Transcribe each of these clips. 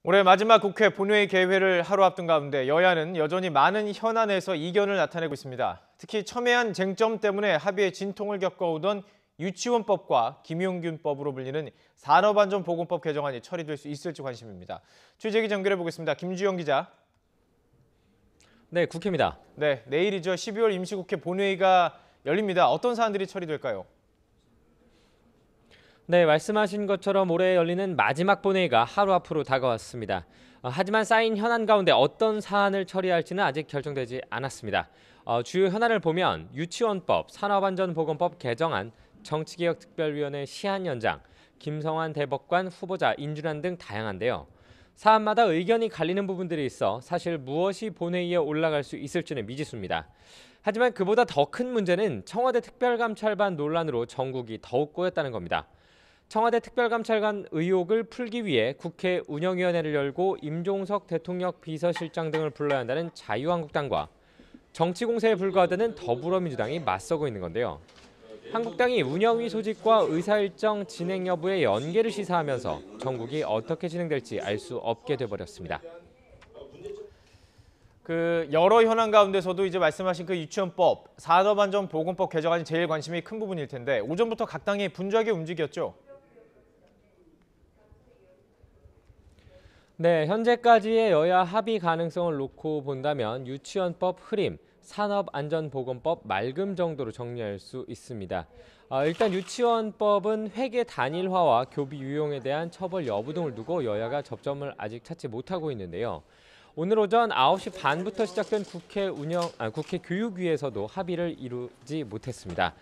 올해 마지막 국회 본회의 개회를 하루 앞둔 가운데 여야는 여전히 많은 현안에서 이견을 나타내고 있습니다. 특히 첨예한 쟁점 때문에 합의의 진통을 겪어오던 유치원법과 김용균법으로 불리는 산업안전보건법 개정안이 처리될 수 있을지 관심입니다. 취재기 연결해 보겠습니다. 김주영 기자. 네, 국회입니다. 네, 내일이죠. 12월 임시국회 본회의가 열립니다. 어떤 사안들이 처리될까요? 네, 말씀하신 것처럼 올해 열리는 마지막 본회의가 하루 앞으로 다가왔습니다. 하지만 쌓인 현안 가운데 어떤 사안을 처리할지는 아직 결정되지 않았습니다. 주요 현안을 보면 유치원법, 산업안전보건법 개정안, 정치개혁특별위원회 시한 연장, 김성환 대법관 후보자 인준안 등 다양한데요. 사안마다 의견이 갈리는 부분들이 있어 사실 무엇이 본회의에 올라갈 수 있을지는 미지수입니다. 하지만 그보다 더 큰 문제는 청와대 특별감찰반 논란으로 전국이 더욱 꼬였다는 겁니다. 청와대 특별감찰관 의혹을 풀기 위해 국회 운영위원회를 열고 임종석 대통령 비서실장 등을 불러야 한다는 자유한국당과 정치 공세에 불과하다는 더불어민주당이 맞서고 있는 건데요. 한국당이 운영위 소집과 의사일정 진행 여부의 연계를 시사하면서 전국이 어떻게 진행될지 알 수 없게 돼버렸습니다. 여러 현안 가운데서도 이제 말씀하신 유치원법, 산업안전보건법 개정안이 제일 관심이 큰 부분일 텐데 오전부터 각 당이 분주하게 움직였죠. 네, 현재까지의 여야 합의 가능성을 놓고 본다면 유치원법 흐림, 산업안전보건법 맑음 정도로 정리할 수 있습니다. 일단 유치원법은 회계 단일화와 교비 유용에 대한 처벌 여부 등을 두고 여야가 접점을 아직 찾지 못하고 있는데요. 오늘 오전 9시 반부터 시작된 국회 교육위에서도 합의를 이루지 못했습니다.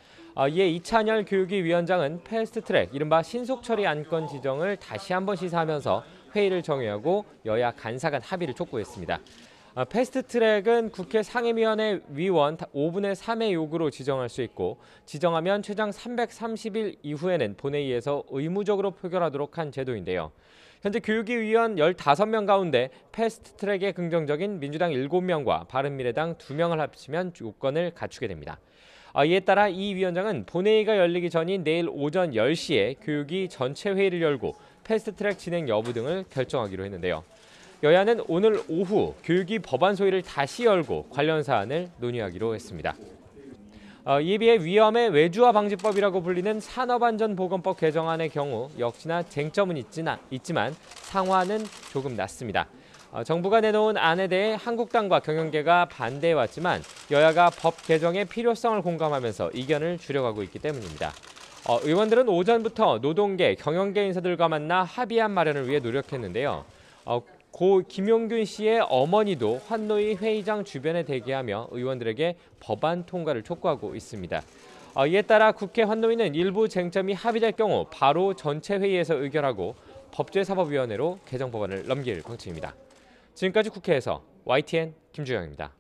이에 이찬열 교육위 위원장은 패스트트랙, 이른바 신속처리 안건 지정을 다시 한번 시사하면서 회의를 정회하고 여야 간사 간 합의를 촉구했습니다. 패스트트랙은 국회 상임위원회 위원 5분의 3의 요구로 지정할 수 있고 지정하면 최장 330일 이후에는 본회의에서 의무적으로 표결하도록 한 제도인데요. 현재 교육위 위원 15명 가운데 패스트트랙에 긍정적인 민주당 7명과 바른미래당 2명을 합치면 요건을 갖추게 됩니다. 이에 따라 이 위원장은 본회의가 열리기 전인 내일 오전 10시에 교육위 전체 회의를 열고 패스트트랙 진행 여부 등을 결정하기로 했는데요. 여야는 오늘 오후 교육위 법안 소위를 다시 열고 관련 사안을 논의하기로 했습니다. 이에 비해 위험의 외주화 방지법이라고 불리는 산업안전보건법 개정안의 경우 역시나 쟁점은 있지만 상황은 조금 낮습니다. 정부가 내놓은 안에 대해 한국당과 경영계가 반대해왔지만 여야가 법 개정의 필요성을 공감하면서 이견을 줄여가고 있기 때문입니다. 의원들은 오전부터 노동계, 경영계 인사들과 만나 합의안 마련을 위해 노력했는데요. 고 김용균 씨의 어머니도 환노위 회의장 주변에 대기하며 의원들에게 법안 통과를 촉구하고 있습니다. 이에 따라 국회 환노위는 일부 쟁점이 합의될 경우 바로 전체 회의에서 의결하고 법제사법위원회로 개정 법안을 넘길 방침입니다. 지금까지 국회에서 YTN 김주영입니다.